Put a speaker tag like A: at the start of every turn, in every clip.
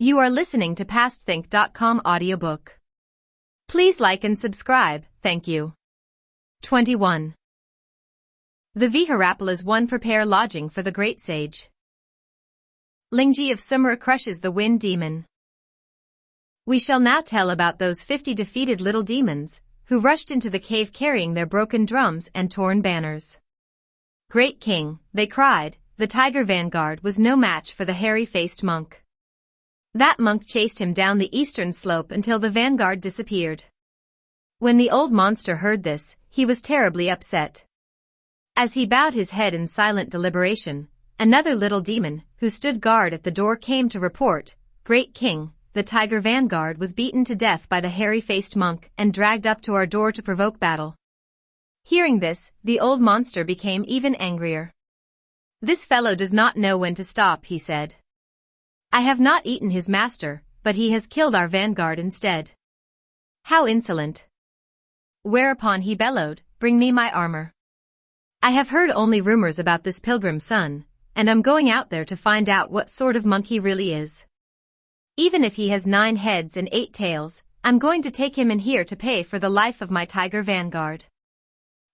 A: You are listening to PastThink.com audiobook. Please like and subscribe, thank you. 21. The Viharapalas one prepare lodging for the great sage. Lingji of Sumra crushes the wind demon. We shall now tell about those 50 defeated little demons, who rushed into the cave carrying their broken drums and torn banners. Great king, they cried, the tiger vanguard was no match for the hairy-faced monk. That monk chased him down the eastern slope until the vanguard disappeared. When the old monster heard this, he was terribly upset. As he bowed his head in silent deliberation, another little demon, who stood guard at the door, came to report, Great king, the tiger vanguard was beaten to death by the hairy-faced monk and dragged up to our door to provoke battle. Hearing this, the old monster became even angrier. This fellow does not know when to stop, he said. I have not eaten his master, but he has killed our vanguard instead. How insolent! Whereupon he bellowed, Bring me my armor. I have heard only rumors about this pilgrim's son, and I'm going out there to find out what sort of monk he really is. Even if he has 9 heads and 8 tails, I'm going to take him in here to pay for the life of my tiger vanguard.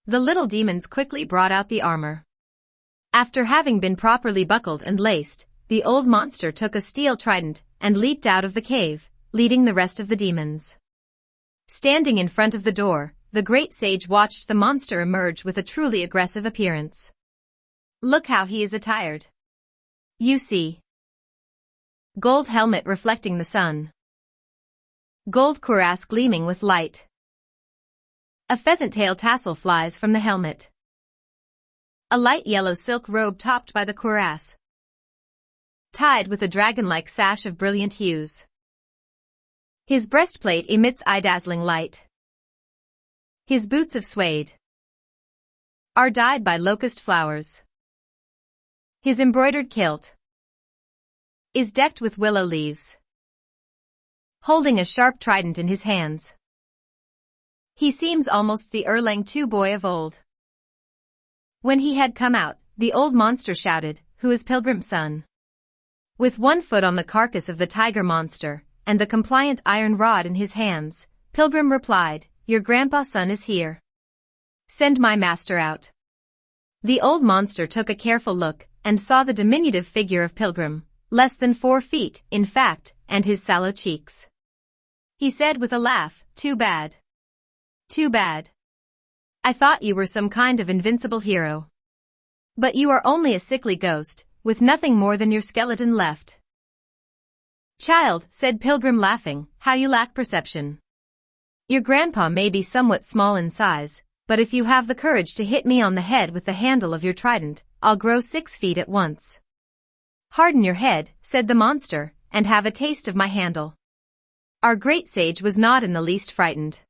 A: The little demons quickly brought out the armor. After having been properly buckled and laced, the old monster took a steel trident and leaped out of the cave, leading the rest of the demons. Standing in front of the door, the great sage watched the monster emerge with a truly aggressive appearance. Look how he is attired. You see. Gold helmet reflecting the sun. Gold cuirass gleaming with light. A pheasant tail tassel flies from the helmet. A light yellow silk robe topped by the cuirass, tied with a dragon-like sash of brilliant hues. His breastplate emits eye-dazzling light. His boots of suede are dyed by locust flowers. His embroidered kilt is decked with willow leaves. Holding a sharp trident in his hands, he seems almost the Erlang II boy of old. When he had come out, the old monster shouted, Who is Pilgrim's son? With one foot on the carcass of the tiger monster, and the compliant iron rod in his hands, Pilgrim replied, Your grandpa's son is here. Send my master out. The old monster took a careful look, and saw the diminutive figure of Pilgrim, less than 4 feet, in fact, and his sallow cheeks. He said with a laugh, Too bad. Too bad. I thought you were some kind of invincible hero. But you are only a sickly ghost, with nothing more than your skeleton left. Child, said Pilgrim laughing, how you lack perception. Your grandpa may be somewhat small in size, but if you have the courage to hit me on the head with the handle of your trident, I'll grow 6 feet at once. Harden your head, said the monster, and have a taste of my handle. Our great sage was not in the least frightened.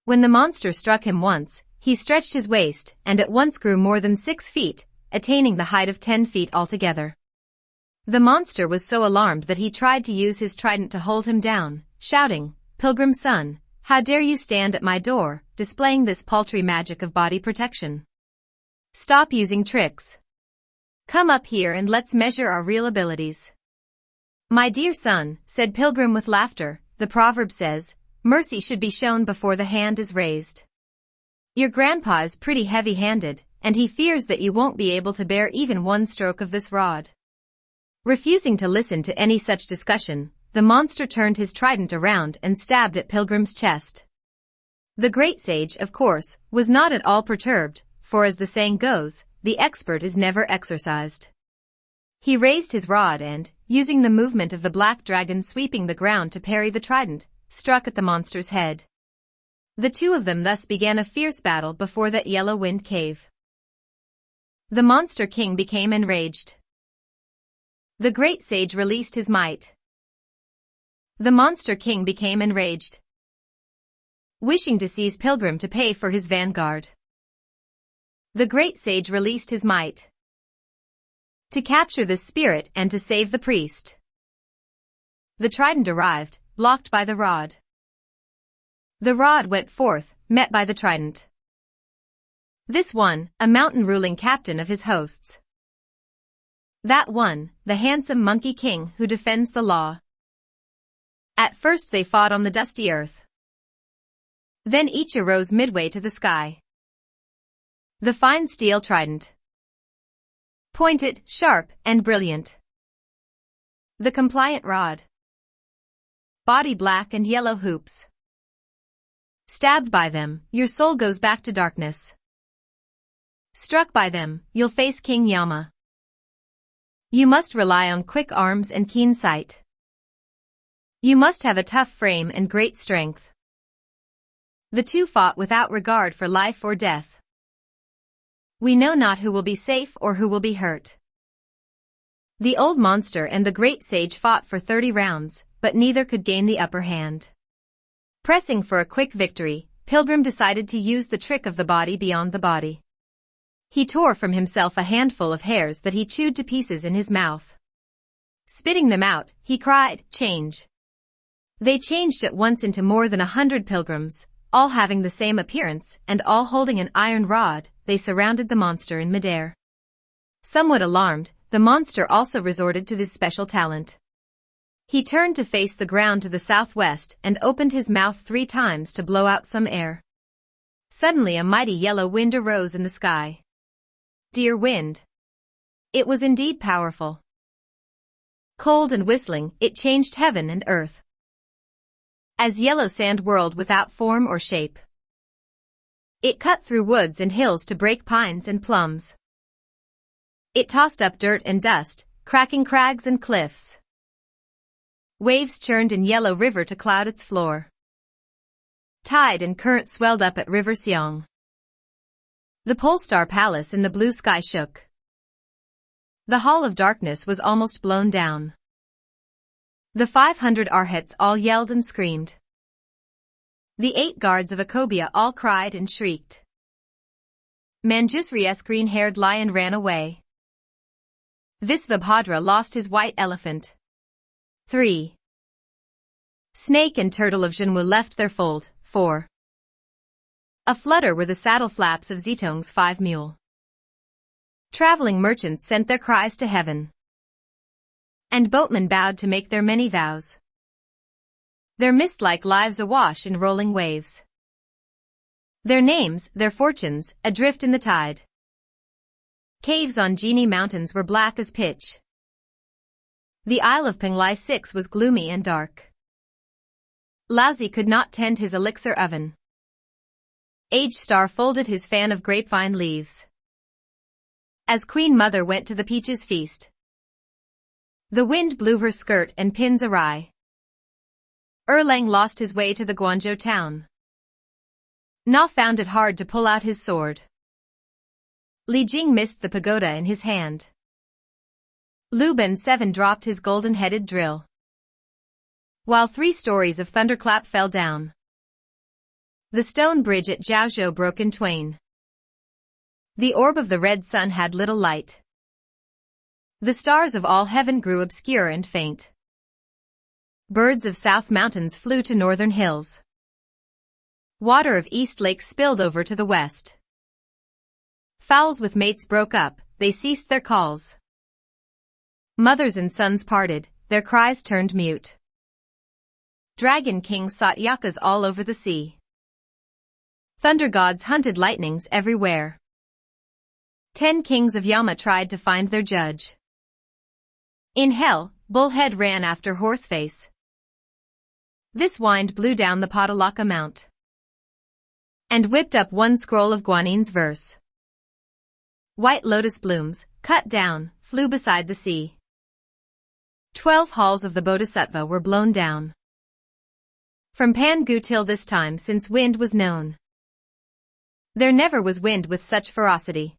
A: When the monster struck him once, he stretched his waist and at once grew more than 6 feet, attaining the height of 10 feet altogether. The monster was so alarmed that he tried to use his trident to hold him down, shouting, Pilgrim's son, how dare you stand at my door, displaying this paltry magic of body protection? Stop using tricks. Come up here and let's measure our real abilities. My dear son, said Pilgrim with laughter, the proverb says, mercy should be shown before the hand is raised. Your grandpa is pretty heavy-handed, and he fears that you won't be able to bear even 1 stroke of this rod. Refusing to listen to any such discussion, the monster turned his trident around and stabbed at Pilgrim's chest. The great sage, of course, was not at all perturbed, for as the saying goes, the expert is never exercised. He raised his rod and, using the movement of the black dragon sweeping the ground to parry the trident, struck at the monster's head. The two of them thus began a fierce battle before that yellow wind cave. The monster king became enraged. The great sage released his might. The monster king became enraged, wishing to seize Pilgrim to pay for his vanguard. The great sage released his might to capture the spirit and to save the priest. The trident arrived, blocked by the rod. The rod went forth, met by the trident. This one, a mountain ruling captain of his hosts. That one, the handsome monkey king who defends the law. At first they fought on the dusty earth. Then each arose midway to the sky. The fine steel trident. Pointed, sharp, and brilliant. The compliant rod. Body black and yellow hoops. Stabbed by them, your soul goes back to darkness. Struck by them, you'll face King Yama. You must rely on quick arms and keen sight. You must have a tough frame and great strength. The two fought without regard for life or death. We know not who will be safe or who will be hurt. The old monster and the great sage fought for 30 rounds, but neither could gain the upper hand. Pressing for a quick victory, Pilgrim decided to use the trick of the body beyond the body. He tore from himself a handful of hairs that he chewed to pieces in his mouth. Spitting them out, he cried, "Change." They changed at once into more than 100 pilgrims, all having the same appearance and all holding an iron rod. They surrounded the monster in midair. Somewhat alarmed, the monster also resorted to this special talent. He turned to face the ground to the southwest and opened his mouth 3 times to blow out some air. Suddenly a mighty yellow wind arose in the sky. Dear wind! It was indeed powerful. Cold and whistling, it changed heaven and earth. As yellow sand whirled without form or shape. It cut through woods and hills to break pines and plums. It tossed up dirt and dust, cracking crags and cliffs. Waves churned in yellow river to cloud its floor. Tide and current swelled up at River Seong. The Pole Star Palace in the blue sky shook. The Hall of Darkness was almost blown down. The 500 arhats all yelled and screamed. The 8 guards of Akobia all cried and shrieked. Manjusri's green-haired lion ran away. Visvabhadra lost his white elephant. 3. Snake and turtle of Jinwu left their fold. 4. Aflutter were the saddle flaps of Zitong's 5 mule. Traveling merchants sent their cries to heaven. And boatmen bowed to make their many vows. Their mist-like lives awash in rolling waves. Their names, their fortunes, adrift in the tide. Caves on Genie mountains were black as pitch. The Isle of Penglai 6 was gloomy and dark. Laozi could not tend his elixir oven. Age Star folded his fan of grapevine leaves. As Queen Mother went to the peaches feast. The wind blew her skirt and pins awry. Erlang lost his way to the Guangzhou town. Na found it hard to pull out his sword. Li Jing missed the pagoda in his hand. Lu Ben 7 dropped his golden-headed drill. While 3 stories of thunderclap fell down. The stone bridge at Jiaozhou broke in twain. The orb of the red sun had little light. The stars of all heaven grew obscure and faint. Birds of south mountains flew to northern hills. Water of east lakes spilled over to the west. Fowls with mates broke up, they ceased their calls. Mothers and sons parted, their cries turned mute. Dragon kings sought yakas all over the sea. Thunder gods hunted lightnings everywhere. 10 kings of Yama tried to find their judge. In hell, Bullhead ran after Horseface. This wind blew down the Padalaka Mount. And whipped up one scroll of Guanin's verse. White lotus blooms, cut down, flew beside the sea. 12 halls of the Bodhisattva were blown down. From Pangu till this time since wind was known. There never was wind with such ferocity.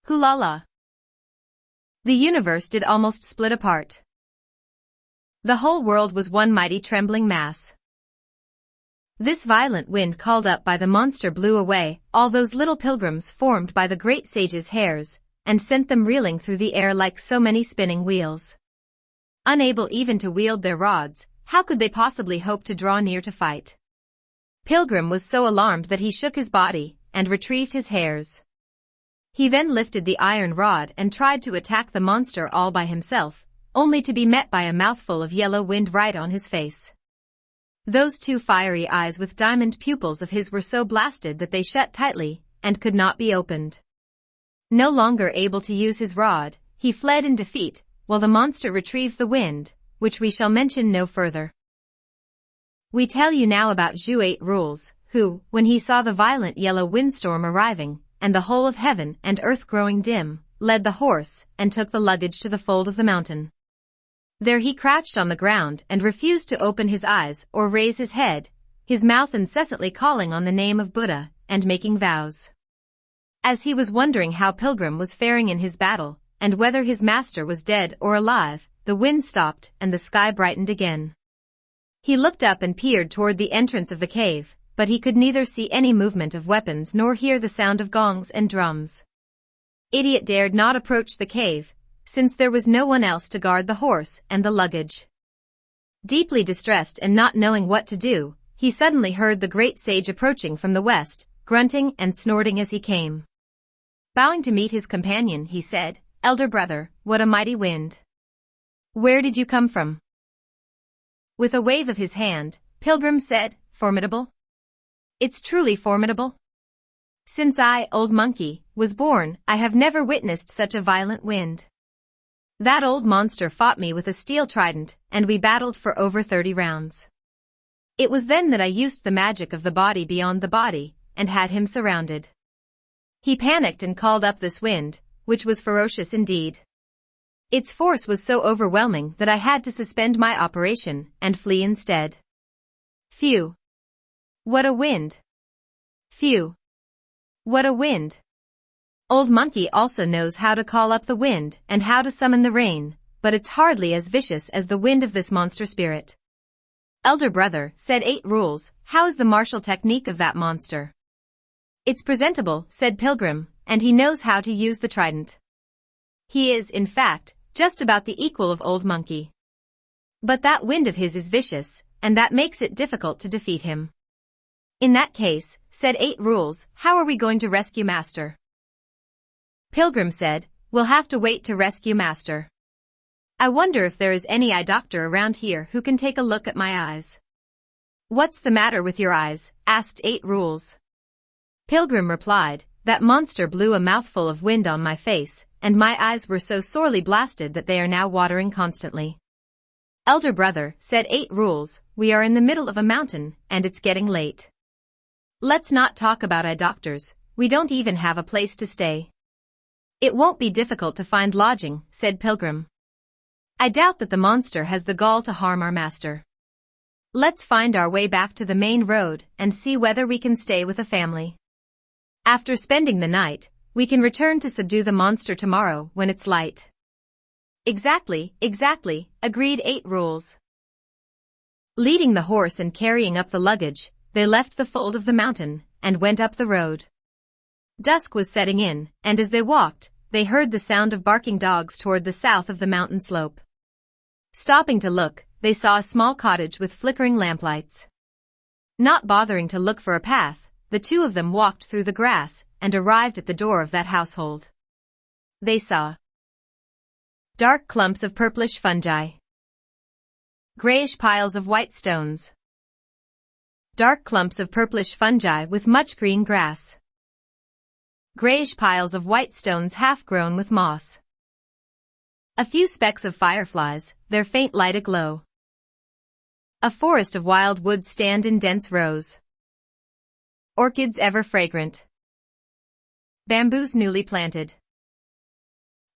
A: Hulala. The universe did almost split apart. The whole world was one mighty trembling mass. This violent wind called up by the monster blew away all those little pilgrims formed by the great sage's hairs, and sent them reeling through the air like so many spinning wheels. Unable even to wield their rods, how could they possibly hope to draw near to fight? Pilgrim was so alarmed that he shook his body, and retrieved his hairs. He then lifted the iron rod and tried to attack the monster all by himself, only to be met by a mouthful of yellow wind right on his face. Those two fiery eyes with diamond pupils of his were so blasted that they shut tightly, and could not be opened. No longer able to use his rod, he fled in defeat, while the monster retrieved the wind, which we shall mention no further. We tell you now about Zhu 8 Rules, who, when he saw the violent yellow windstorm arriving, and the whole of heaven and earth growing dim, led the horse, and took the luggage to the fold of the mountain. There he crouched on the ground and refused to open his eyes or raise his head, his mouth incessantly calling on the name of Buddha, and making vows. As he was wondering how Pilgrim was faring in his battle, and whether his master was dead or alive, the wind stopped and the sky brightened again. He looked up and peered toward the entrance of the cave, but he could neither see any movement of weapons nor hear the sound of gongs and drums. Idiot dared not approach the cave, since there was no one else to guard the horse and the luggage. Deeply distressed and not knowing what to do, he suddenly heard the great sage approaching from the west, grunting and snorting as he came. Bowing to meet his companion, he said, "Elder brother, what a mighty wind! Where did you come from?" With a wave of his hand, Pilgrim said, "Formidable? It's truly formidable. Since I, old monkey, was born, I have never witnessed such a violent wind. That old monster fought me with a steel trident, and we battled for over 30 rounds. It was then that I used the magic of the body beyond the body, and had him surrounded. He panicked and called up this wind, which was ferocious indeed. Its force was so overwhelming that I had to suspend my operation and flee instead. Phew! What a wind! Phew! What a wind! Old Monkey also knows how to call up the wind and how to summon the rain, but it's hardly as vicious as the wind of this monster spirit." "Elder brother," said 8 Rules, "how is the martial technique of that monster?" "It's presentable," said Pilgrim, "and he knows how to use the trident. He is, in fact, just about the equal of Old Monkey. But that wind of his is vicious, and that makes it difficult to defeat him." "In that case," said 8 Rules, "how are we going to rescue Master?" Pilgrim said, "We'll have to wait to rescue Master. I wonder if there is any eye doctor around here who can take a look at my eyes." "What's the matter with your eyes?" asked 8 Rules. Pilgrim replied, "That monster blew a mouthful of wind on my face, and my eyes were so sorely blasted that they are now watering constantly." "Elder brother," said 8 Rules, "we are in the middle of a mountain, and it's getting late. Let's not talk about eye doctors, we don't even have a place to stay." "It won't be difficult to find lodging," said Pilgrim. "I doubt that the monster has the gall to harm our master. Let's find our way back to the main road and see whether we can stay with a family. After spending the night, we can return to subdue the monster tomorrow when it's light." Exactly, agreed 8 Rules. Leading the horse and carrying up the luggage, they left the fold of the mountain and went up the road. Dusk was setting in, and as they walked, they heard the sound of barking dogs toward the south of the mountain slope. Stopping to look, they saw a small cottage with flickering lamplights. Not bothering to look for a path, the two of them walked through the grass and arrived at the door of that household. They saw dark clumps of purplish fungi, grayish piles of white stones, dark clumps of purplish fungi with much green grass, grayish piles of white stones half-grown with moss, a few specks of fireflies, their faint light aglow. A forest of wild woods stand in dense rows, orchids ever fragrant, bamboos newly planted.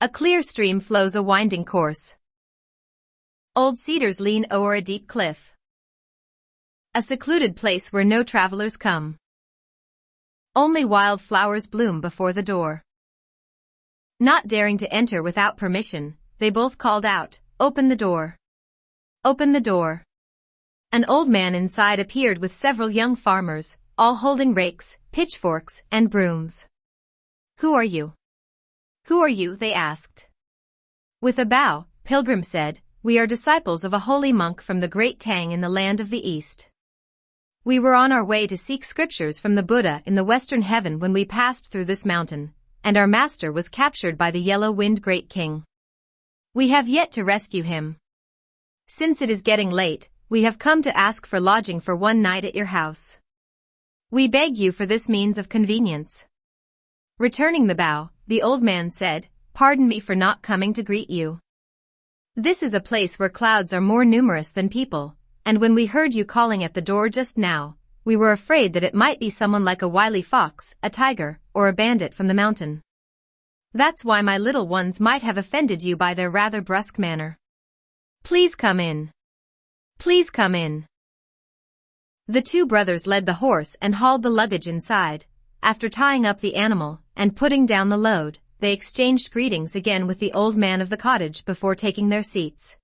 A: A clear stream flows a winding course. Old cedars lean o'er a deep cliff. A secluded place where no travelers come. Only wild flowers bloom before the door. Not daring to enter without permission, they both called out, "Open the door! Open the door!" An old man inside appeared with several young farmers, all holding rakes, pitchforks, and brooms. "Who are you? Who are you?" they asked. With a bow, Pilgrim said, "We are disciples of a holy monk from the great Tang in the land of the East. We were on our way to seek scriptures from the Buddha in the western heaven when we passed through this mountain, and our master was captured by the Yellow Wind Great King. We have yet to rescue him. Since it is getting late, we have come to ask for lodging for one night at your house. We beg you for this means of convenience." Returning the bow, the old man said, "Pardon me for not coming to greet you. This is a place where clouds are more numerous than people, and when we heard you calling at the door just now, we were afraid that it might be someone like a wily fox, a tiger, or a bandit from the mountain. That's why my little ones might have offended you by their rather brusque manner. Please come in. Please come in." The two brothers led the horse and hauled the luggage inside. After tying up the animal and putting down the load, they exchanged greetings again with the old man of the cottage before taking their seats.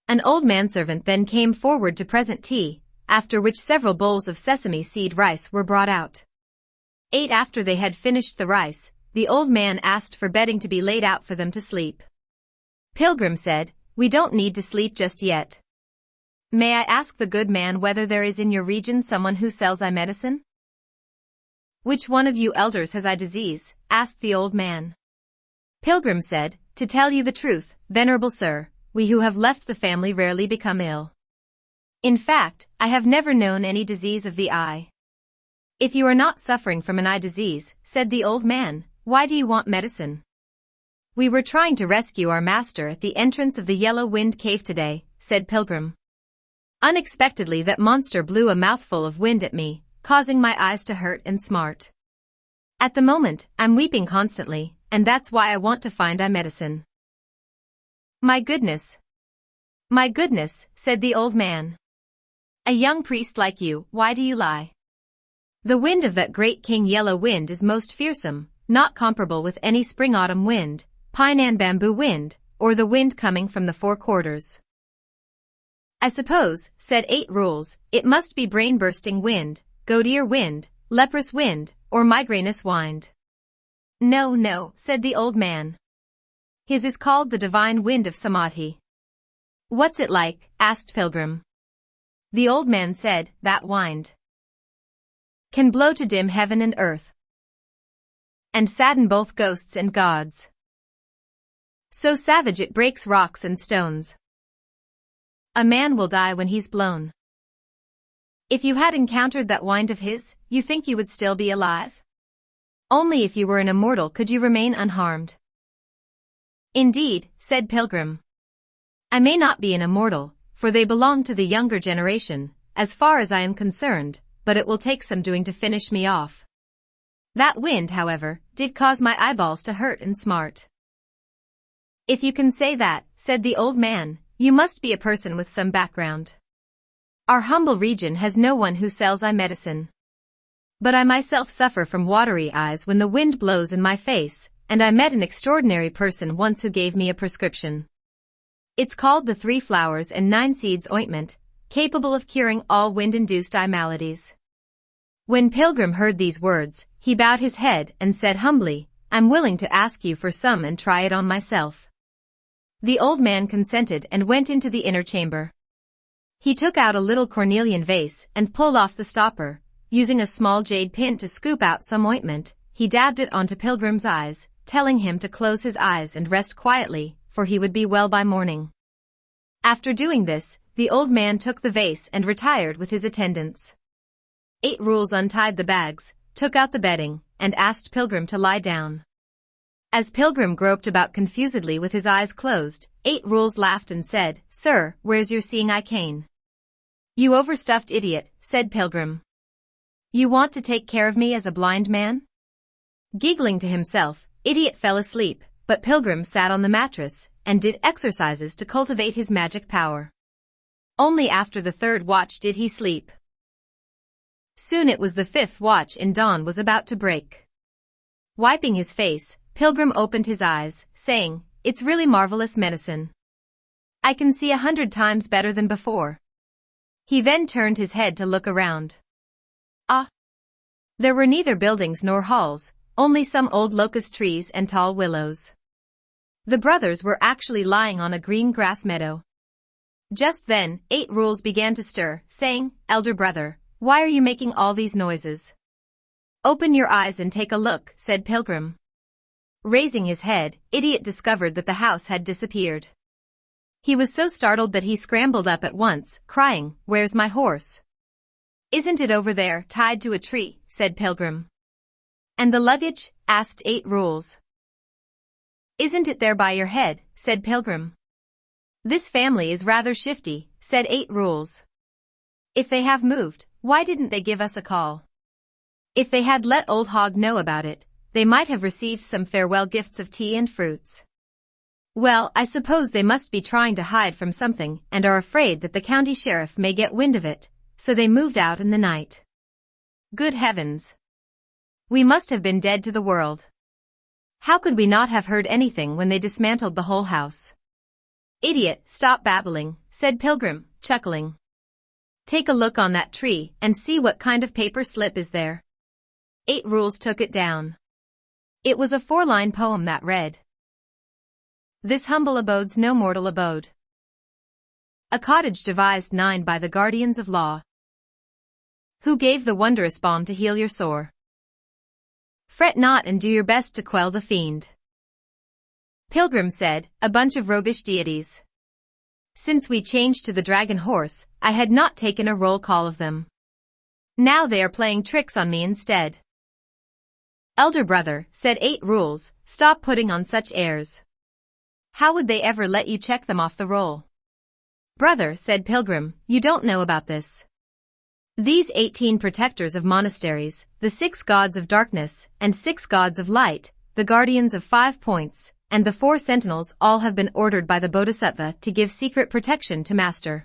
A: An old manservant then came forward to present tea, after which several bowls of sesame seed rice were brought out. After they had finished the rice, the old man asked for bedding to be laid out for them to sleep. Pilgrim said, "We don't need to sleep just yet. May I ask the good man whether there is in your region someone who sells eye medicine?" "Which one of you elders has eye disease?" asked the old man. Pilgrim said, "To tell you the truth, venerable sir, we who have left the family rarely become ill. In fact, I have never known any disease of the eye." "If you are not suffering from an eye disease," said the old man, "why do you want medicine?" "We were trying to rescue our master at the entrance of the Yellow Wind Cave today," said Pilgrim. "Unexpectedly that monster blew a mouthful of wind at me, causing my eyes to hurt and smart. At the moment, I'm weeping constantly, and that's why I want to find eye medicine." My goodness, said the old man. "A young priest like you, why do you lie? The wind of that great king Yellow Wind is most fearsome, not comparable with any spring-autumn wind, pine and bamboo wind, or the wind coming from the four quarters. I suppose," said 8 Rules, "it must be brain-bursting wind, goat-ear wind, leprous wind, or migrainous wind." No, said the old man. "His is called the divine wind of Samadhi." "What's it like?" asked Pilgrim. The old man said, "That wind can blow to dim heaven and earth, and sadden both ghosts and gods. So savage it breaks rocks and stones. A man will die when he's blown. If you had encountered that wind of his, you think you would still be alive? Only if you were an immortal could you remain unharmed." "Indeed," said Pilgrim. "I may not be an immortal, for they belong to the younger generation, as far as I am concerned, but it will take some doing to finish me off. That wind, however, did cause my eyeballs to hurt and smart." "If you can say that," said the old man, "you must be a person with some background. Our humble region has no one who sells eye medicine. But I myself suffer from watery eyes when the wind blows in my face, and I met an extraordinary person once who gave me a prescription. It's called the 3 Flowers and 9 Seeds ointment, capable of curing all wind-induced eye maladies." When Pilgrim heard these words, he bowed his head and said humbly, "I'm willing to ask you for some and try it on myself." The old man consented and went into the inner chamber. He took out a little cornelian vase and pulled off the stopper. Using a small jade pin to scoop out some ointment, he dabbed it onto Pilgrim's eyes, telling him to close his eyes and rest quietly, for he would be well by morning. After doing this, the old man took the vase and retired with his attendants. 8 Rules untied the bags, took out the bedding, and asked Pilgrim to lie down. As Pilgrim groped about confusedly with his eyes closed, 8 Rules laughed and said, "Sir, where's your seeing eye cane?" "You overstuffed idiot," said Pilgrim. "You want to take care of me as a blind man?" Giggling to himself, Idiot fell asleep, but Pilgrim sat on the mattress and did exercises to cultivate his magic power. Only after the 3rd watch did he sleep. Soon it was the 5th watch and dawn was about to break. Wiping his face, Pilgrim opened his eyes, saying, "It's really marvelous medicine. I can see 100 times better than before." He then turned his head to look around. There were neither buildings nor halls, only some old locust trees and tall willows. The brothers were actually lying on a green grass meadow. Just then, 8 Rules began to stir, saying, "Elder brother, why are you making all these noises?" "Open your eyes and take a look," said Pilgrim. Raising his head, Idiot discovered that the house had disappeared. He was so startled that he scrambled up at once, crying, "Where's my horse?" "Isn't it over there, tied to a tree?" said Pilgrim. "And the luggage?" asked 8 Rules. "Isn't it there by your head?" said Pilgrim. "This family is rather shifty," said 8 Rules. "If they have moved, why didn't they give us a call? If they had let Old Hog know about it, they might have received some farewell gifts of tea and fruits. Well, I suppose they must be trying to hide from something and are afraid that the county sheriff may get wind of it, so they moved out in the night. Good heavens! We must have been dead to the world. How could we not have heard anything when they dismantled the whole house?" "Idiot, stop babbling," said Pilgrim, chuckling. "Take a look on that tree and see what kind of paper slip is there." 8 Rules took it down. It was a 4-line poem that read, "This humble abode's no mortal abode. A cottage devised 9 by the guardians of law, who gave the wondrous balm to heal your sore. Fret not and do your best to quell the fiend." Pilgrim said, "A bunch of roguish deities. Since we changed to the dragon horse, I had not taken a roll call of them. Now they are playing tricks on me instead." "Elder brother," said 8 Rules, "stop putting on such airs. How would they ever let you check them off the roll?" "Brother," said Pilgrim, "you don't know about this. These 18 protectors of monasteries, the 6 gods of darkness and 6 gods of light, the guardians of 5 points, and the 4 sentinels all have been ordered by the Bodhisattva to give secret protection to Master.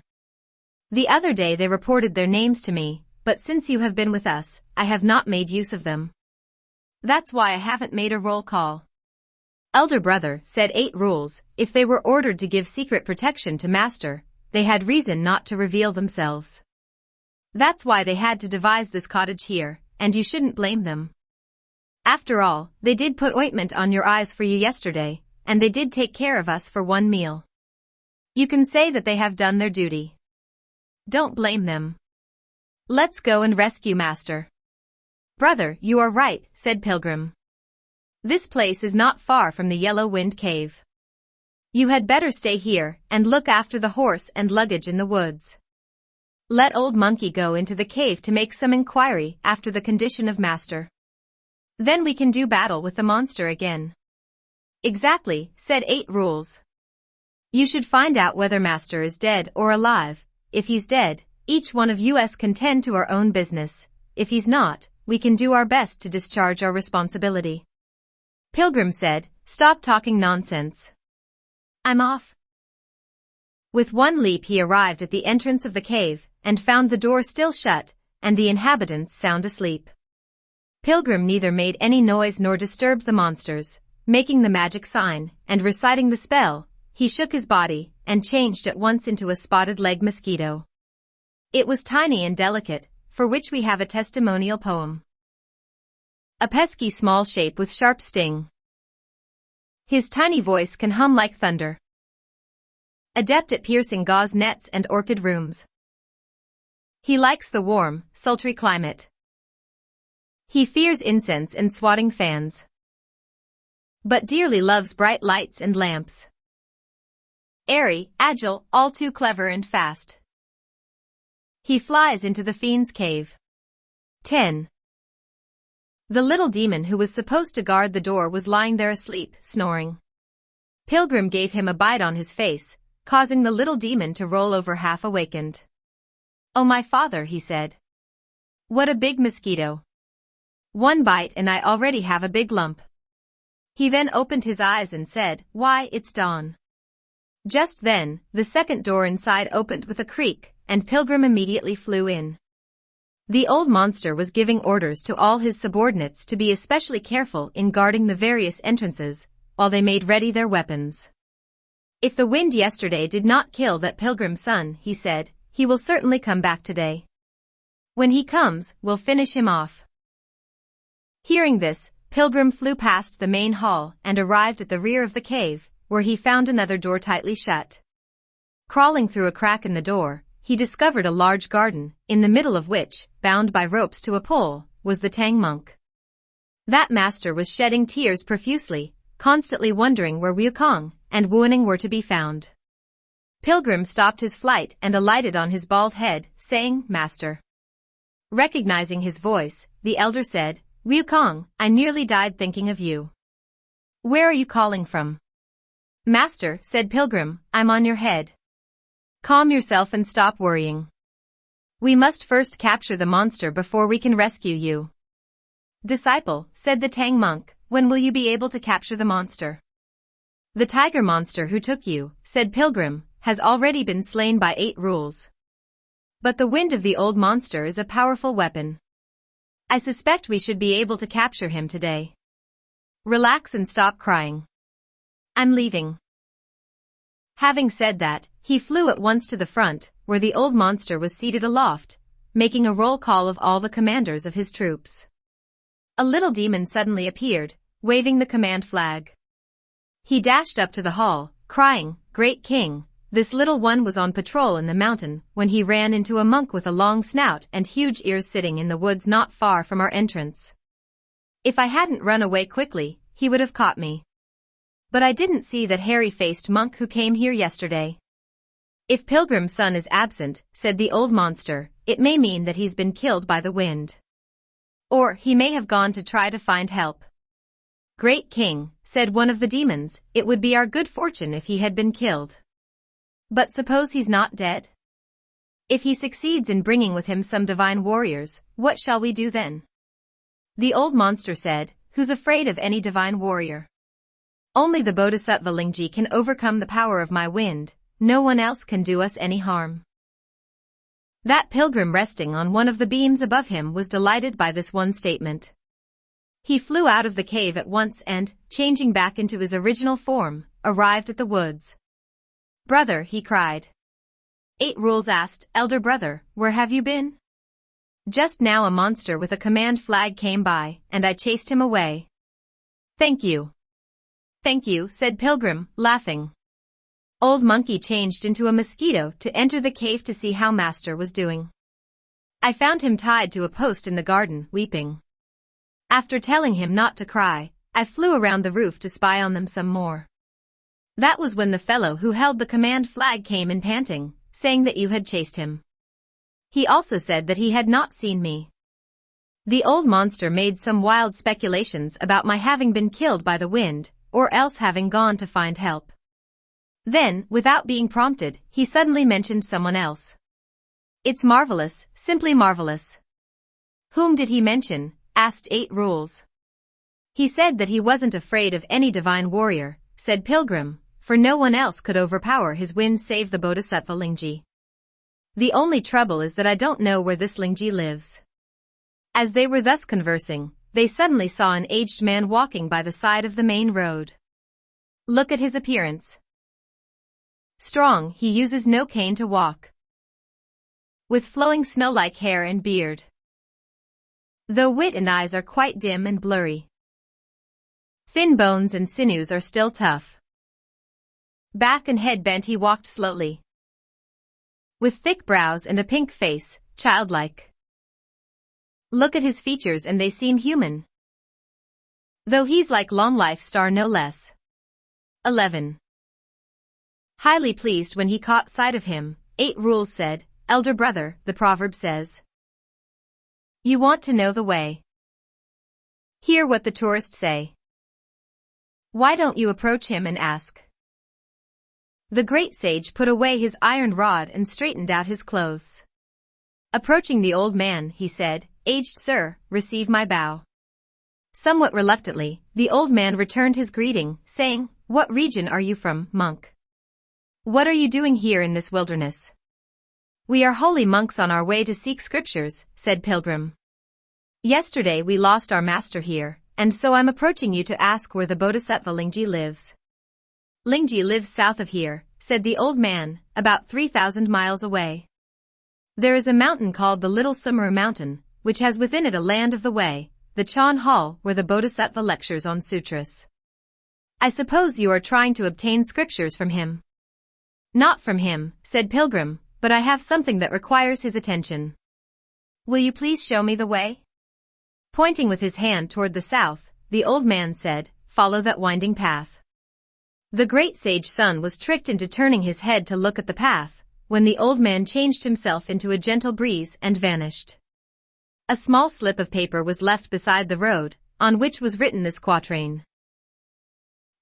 A: The other day they reported their names to me, but since you have been with us, I have not made use of them. That's why I haven't made a roll call." "Elder brother," said 8 Rules, "if they were ordered to give secret protection to Master, they had reason not to reveal themselves. That's why they had to devise this cottage here, and you shouldn't blame them. After all, they did put ointment on your eyes for you yesterday, and they did take care of us for one meal. You can say that they have done their duty. Don't blame them. Let's go and rescue Master." "Brother, you are right," said Pilgrim. "This place is not far from the Yellow Wind Cave. You had better stay here and look after the horse and luggage in the woods. Let Old Monkey go into the cave to make some inquiry after the condition of Master. Then we can do battle with the monster again." "Exactly," said 8 Rules. "You should find out whether Master is dead or alive. If he's dead, each one of us can tend to our own business. If he's not, we can do our best to discharge our responsibility." Pilgrim said, "Stop talking nonsense. I'm off." With one leap he arrived at the entrance of the cave, and found the door still shut, and the inhabitants sound asleep. Pilgrim neither made any noise nor disturbed the monsters. Making the magic sign, and reciting the spell, he shook his body, and changed at once into a spotted-legged mosquito. It was tiny and delicate, for which we have a testimonial poem. A pesky small shape with sharp sting. His tiny voice can hum like thunder. Adept at piercing gauze nets and orchid rooms. He likes the warm, sultry climate. He fears incense and swatting fans, but dearly loves bright lights and lamps. Airy, agile, all too clever and fast. He flies into the fiend's cave. 10. The little demon who was supposed to guard the door was lying there asleep, snoring. Pilgrim gave him a bite on his face, causing the little demon to roll over half awakened. "Oh my father," he said. "What a big mosquito. One bite and I already have a big lump." He then opened his eyes and said, "Why, it's dawn." Just then, the second door inside opened with a creak, and Pilgrim immediately flew in. The old monster was giving orders to all his subordinates to be especially careful in guarding the various entrances, while they made ready their weapons. "If the wind yesterday did not kill that Pilgrim's son," he said, "he will certainly come back today. When he comes, we'll finish him off." Hearing this, Pilgrim flew past the main hall and arrived at the rear of the cave, where he found another door tightly shut. Crawling through a crack in the door, he discovered a large garden, in the middle of which, bound by ropes to a pole, was the Tang monk. That master was shedding tears profusely, constantly wondering where Wukong and Wuning were to be found. Pilgrim stopped his flight and alighted on his bald head, saying, "Master." Recognizing his voice, the elder said, "Wukong, I nearly died thinking of you. Where are you calling from?" "Master," said Pilgrim, "I'm on your head. Calm yourself and stop worrying. We must first capture the monster before we can rescue you." "Disciple," said the Tang monk, "when will you be able to capture the monster?" "The tiger monster who took you," said Pilgrim, "has already been slain by 8 rules. But the wind of the old monster is a powerful weapon. I suspect we should be able to capture him today. Relax and stop crying. I'm leaving." Having said that, he flew at once to the front, where the old monster was seated aloft, making a roll call of all the commanders of his troops. A little demon suddenly appeared, waving the command flag. He dashed up to the hall, crying, "Great King, this little one was on patrol in the mountain when he ran into a monk with a long snout and huge ears sitting in the woods not far from our entrance. If I hadn't run away quickly, he would have caught me. But I didn't see that hairy-faced monk who came here yesterday." "If Pilgrim's son is absent," said the old monster, "it may mean that he's been killed by the wind. Or he may have gone to try to find help." "Great King," said one of the demons, "it would be our good fortune if he had been killed. But suppose he's not dead? If he succeeds in bringing with him some divine warriors, what shall we do then?" The old monster said, "Who's afraid of any divine warrior? Only the Bodhisattva Lingji can overcome the power of my wind, no one else can do us any harm." That pilgrim resting on one of the beams above him was delighted by this one statement. He flew out of the cave at once and, changing back into his original form, arrived at the woods. "Brother," he cried. 8 Rules asked, "Elder brother, where have you been?" "Just now a monster with a command flag came by, and I chased him away." "Thank you." "Thank you," said Pilgrim, laughing. Old Monkey changed into a mosquito to enter the cave to see how Master was doing. "I found him tied to a post in the garden, weeping. After telling him not to cry, I flew around the roof to spy on them some more. That was when the fellow who held the command flag came in panting, saying that you had chased him. He also said that he had not seen me." The old monster made some wild speculations about my having been killed by the wind, or else having gone to find help. Then, without being prompted, he suddenly mentioned someone else. "It's marvelous, simply marvelous." "Whom did he mention?" asked 8 Rules. "He said that he wasn't afraid of any divine warrior," said Pilgrim, "for no one else could overpower his wind save the Bodhisattva Lingji. The only trouble is that I don't know where this Lingji lives." As they were thus conversing, they suddenly saw an aged man walking by the side of the main road. Look at his appearance. Strong, he uses no cane to walk. With flowing snow-like hair and beard. Though wit and eyes are quite dim and blurry. Thin bones and sinews are still tough. Back and head bent he walked slowly. With thick brows and a pink face, childlike. Look at his features and they seem human. Though he's like Long Life Star no less. 11. Highly pleased when he caught sight of him, 8 Rules said, "Elder brother, the proverb says, you want to know the way. Hear what the tourists say. Why don't you approach him and ask?" The great sage put away his iron rod and straightened out his clothes. Approaching the old man, he said, "Aged sir, receive my bow." Somewhat reluctantly, the old man returned his greeting, saying, "What region are you from, monk? What are you doing here in this wilderness?" "We are holy monks on our way to seek scriptures," said Pilgrim. "Yesterday we lost our master here, and so I'm approaching you to ask where the Bodhisattva Lingji lives." "Lingji lives south of here," said the old man, "about 3,000 miles away. There is a mountain called the Little Sumuru Mountain, which has within it a land of the way, the Chan Hall where the Bodhisattva lectures on sutras. I suppose you are trying to obtain scriptures from him." "Not from him," said Pilgrim, "but I have something that requires his attention. Will you please show me the way?" Pointing with his hand toward the south, the old man said, follow that winding path. The great sage Sun was tricked into turning his head to look at the path, when the old man changed himself into a gentle breeze and vanished. A small slip of paper was left beside the road, on which was written this quatrain.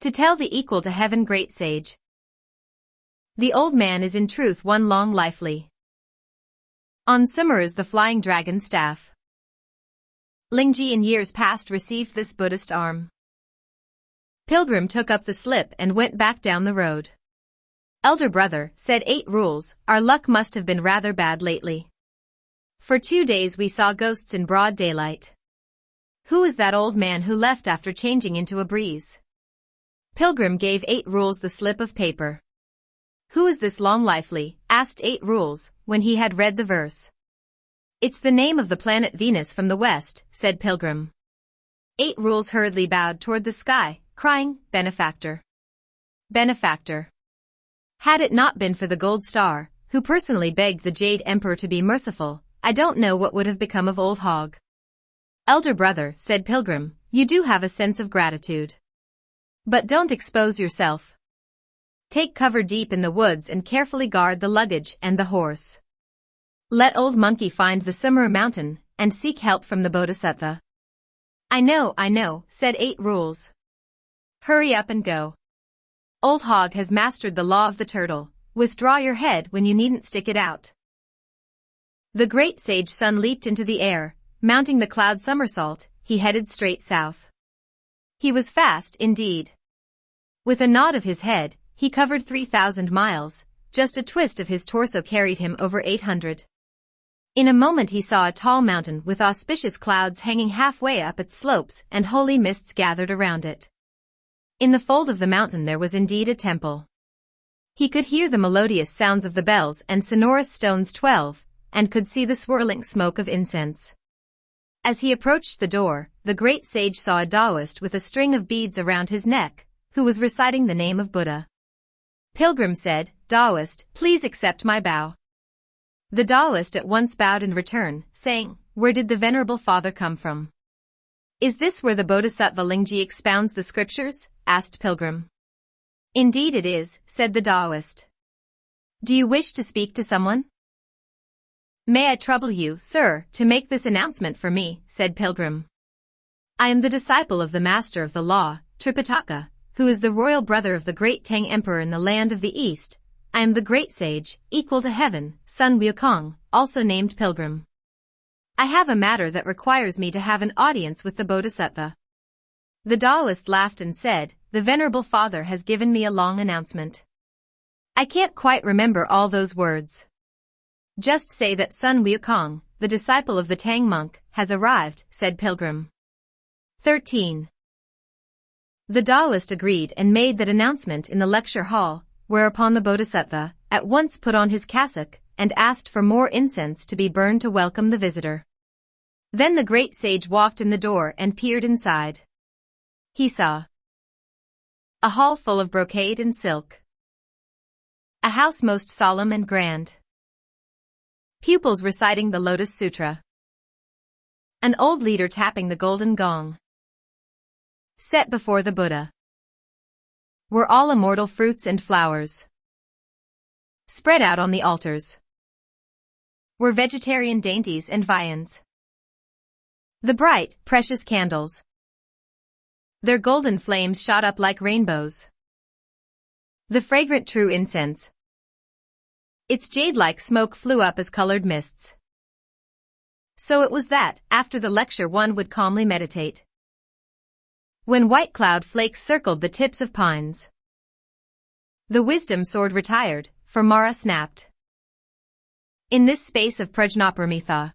A: To tell the equal to heaven great sage. The old man is in truth one long lively. On summer is the flying dragon staff. Lingji in years past received this Buddhist arm. Pilgrim took up the slip and went back down the road. Elder brother, said 8 rules, our luck must have been rather bad lately. For 2 days we saw ghosts in broad daylight. Who is that old man who left after changing into a breeze? Pilgrim gave 8 rules the slip of paper. Who is this long lively, asked 8 rules, when he had read the verse. It's the name of the planet Venus from the west, said Pilgrim. 8 rules hurriedly bowed toward the sky, crying, benefactor. Benefactor. Had it not been for the gold star, who personally begged the Jade Emperor to be merciful, I don't know what would have become of old Hog. Elder brother, said Pilgrim, you do have a sense of gratitude. But don't expose yourself. Take cover deep in the woods and carefully guard the luggage and the horse. Let old monkey find the Summer mountain, and seek help from the Bodhisattva. I know, said 8 rules. Hurry up and go. Old Hog has mastered the law of the turtle, withdraw your head when you needn't stick it out. The great sage Sun leaped into the air, mounting the cloud somersault, he headed straight south. He was fast indeed. With a nod of his head, he covered 3,000 miles, just a twist of his torso carried him over 800. In a moment he saw a tall mountain with auspicious clouds hanging halfway up its slopes and holy mists gathered around it. In the fold of the mountain there was indeed a temple. He could hear the melodious sounds of the bells and sonorous stones 12, and could see the swirling smoke of incense. As he approached the door, the great sage saw a Taoist with a string of beads around his neck, who was reciting the name of Buddha. Pilgrim said, Taoist, please accept my bow. The Taoist at once bowed in return, saying, where did the Venerable Father come from? Is this where the Bodhisattva Lingji expounds the scriptures? Asked Pilgrim. Indeed it is, said the Taoist. Do you wish to speak to someone? May I trouble you, sir, to make this announcement for me, said Pilgrim. I am the disciple of the master of the law, Tripitaka, who is the royal brother of the great Tang Emperor in the land of the East. I am the great sage, equal to heaven, Sun Wukong, also named Pilgrim. I have a matter that requires me to have an audience with the Bodhisattva. The Taoist laughed and said, the Venerable Father has given me a long announcement. I can't quite remember all those words. Just say that Sun Wukong, the disciple of the Tang monk, has arrived, said Pilgrim. 13. The Taoist agreed and made that announcement in the lecture hall, whereupon the Bodhisattva at once put on his cassock and asked for more incense to be burned to welcome the visitor. Then the great sage walked in the door and peered inside. He saw a hall full of brocade and silk. A house most solemn and grand. Pupils reciting the Lotus Sutra. An old leader tapping the golden gong. Set before the Buddha were all immortal fruits and flowers. Spread out on the altars were vegetarian dainties and viands. The bright, precious candles. Their golden flames shot up like rainbows. The fragrant true incense. Its jade-like smoke flew up as colored mists. So it was that, after the lecture one would calmly meditate. When white cloud flakes circled the tips of pines. The wisdom sword retired, for Mara snapped. In this space of Prajnaparamita,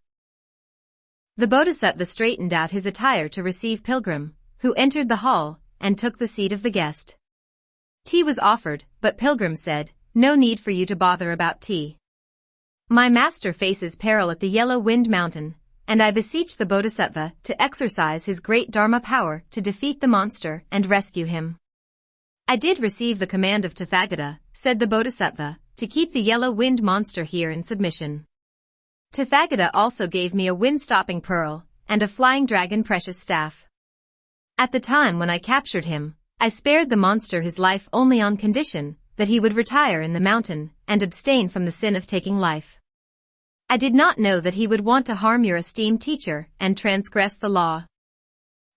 A: the Bodhisattva straightened out his attire to receive Pilgrim, who entered the hall, and took the seat of the guest. Tea was offered, but Pilgrim said, no need for you to bother about tea. My master faces peril at the Yellow Wind Mountain, and I beseech the Bodhisattva to exercise his great Dharma power to defeat the monster and rescue him. I did receive the command of Tathagata, said the Bodhisattva, to keep the Yellow Wind monster here in submission. Tathagata also gave me a wind-stopping pearl, and a flying dragon precious staff. At the time when I captured him, I spared the monster his life only on condition that he would retire in the mountain and abstain from the sin of taking life. I did not know that he would want to harm your esteemed teacher and transgress the law.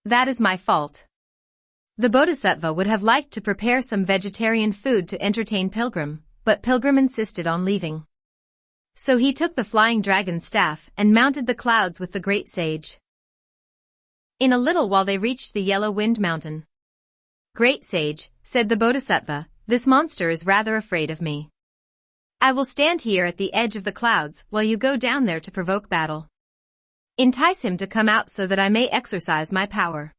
A: That is my fault. The Bodhisattva would have liked to prepare some vegetarian food to entertain Pilgrim, but Pilgrim insisted on leaving. So he took the flying dragon staff and mounted the clouds with the great sage. In a little while they reached the yellow wind mountain. "Great sage," said the Bodhisattva, "this monster is rather afraid of me. I will stand here at the edge of the clouds while you go down there to provoke battle. Entice him to come out so that I may exercise my power."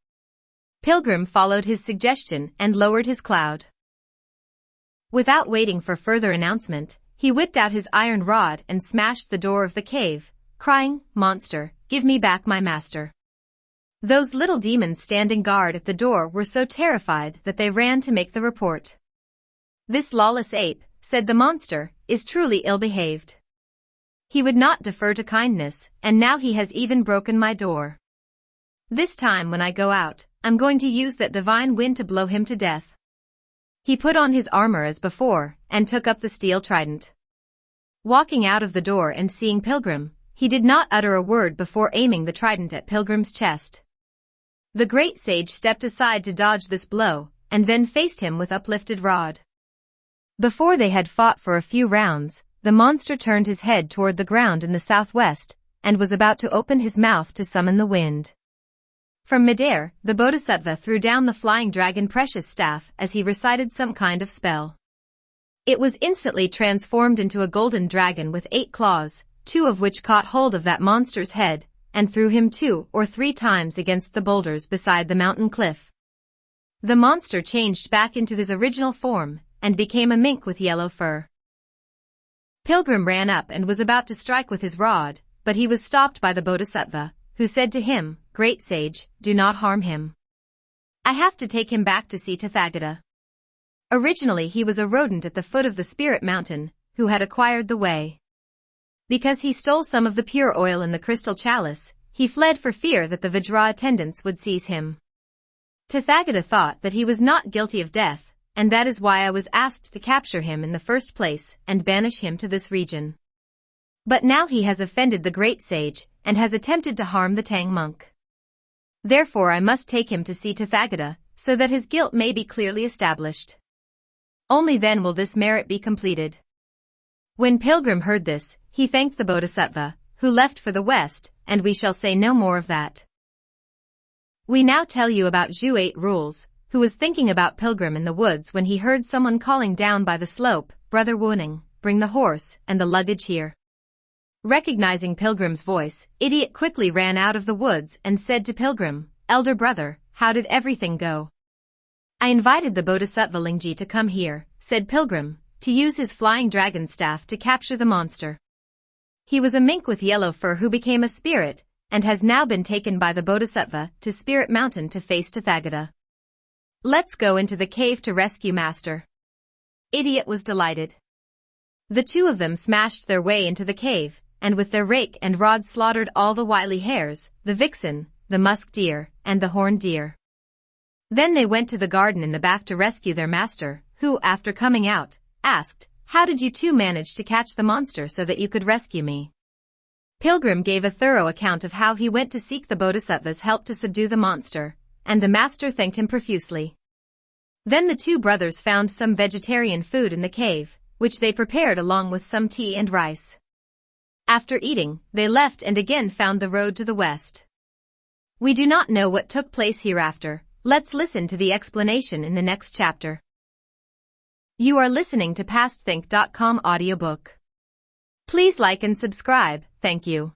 A: Pilgrim followed his suggestion and lowered his cloud. Without waiting for further announcement, he whipped out his iron rod and smashed the door of the cave, crying, "Monster, give me back my master." Those little demons standing guard at the door were so terrified that they ran to make the report. "This lawless ape," said the monster, "is truly ill-behaved. He would not defer to kindness, and now he has even broken my door. This time when I go out, I'm going to use that divine wind to blow him to death." He put on his armor as before, and took up the steel trident. Walking out of the door and seeing Pilgrim, he did not utter a word before aiming the trident at Pilgrim's chest. The great sage stepped aside to dodge this blow, and then faced him with uplifted rod. Before they had fought for a few rounds, the monster turned his head toward the ground in the southwest, and was about to open his mouth to summon the wind. From midair, the Bodhisattva threw down the flying dragon precious staff as he recited some kind of spell. It was instantly transformed into a golden dragon with 8 claws, 2 of which caught hold of that monster's head, and threw him 2 or 3 times against the boulders beside the mountain cliff. The monster changed back into his original form, and became a mink with yellow fur. Pilgrim ran up and was about to strike with his rod, but he was stopped by the Bodhisattva, who said to him, "Great sage, do not harm him. I have to take him back to see Tathagata. Originally he was a rodent at the foot of the spirit mountain, who had acquired the way. Because he stole some of the pure oil in the crystal chalice, he fled for fear that the Vajra attendants would seize him. Tathagata thought that he was not guilty of death, and that is why I was asked to capture him in the first place and banish him to this region. But now he has offended the great sage, and has attempted to harm the Tang monk. Therefore I must take him to see Tathagata, so that his guilt may be clearly established. Only then will this merit be completed." When Pilgrim heard this, he thanked the Bodhisattva, who left for the west, and we shall say no more of that. We now tell you about Zhu 8 Rules, who was thinking about Pilgrim in the woods when he heard someone calling down by the slope, "Brother Wuning, bring the horse and the luggage here." Recognizing Pilgrim's voice, Idiot quickly ran out of the woods and said to Pilgrim, "Elder brother, how did everything go?" "I invited the Bodhisattva Lingji to come here," said Pilgrim, "to use his flying dragon staff to capture the monster. He was a mink with yellow fur who became a spirit, and has now been taken by the Bodhisattva to Spirit Mountain to face Tathagata. Let's go into the cave to rescue Master." Idiot was delighted. The two of them smashed their way into the cave, and with their rake and rod slaughtered all the wily hares, the vixen, the musk deer, and the horned deer. Then they went to the garden in the back to rescue their master, who, after coming out, asked, "How did you two manage to catch the monster so that you could rescue me?" Pilgrim gave a thorough account of how he went to seek the Bodhisattva's help to subdue the monster, and the master thanked him profusely. Then the two brothers found some vegetarian food in the cave, which they prepared along with some tea and rice. After eating, they left and again found the road to the west. We do not know what took place hereafter. Let's listen to the explanation in the next chapter. You are listening to PastThink.com audiobook. Please like and subscribe. Thank you.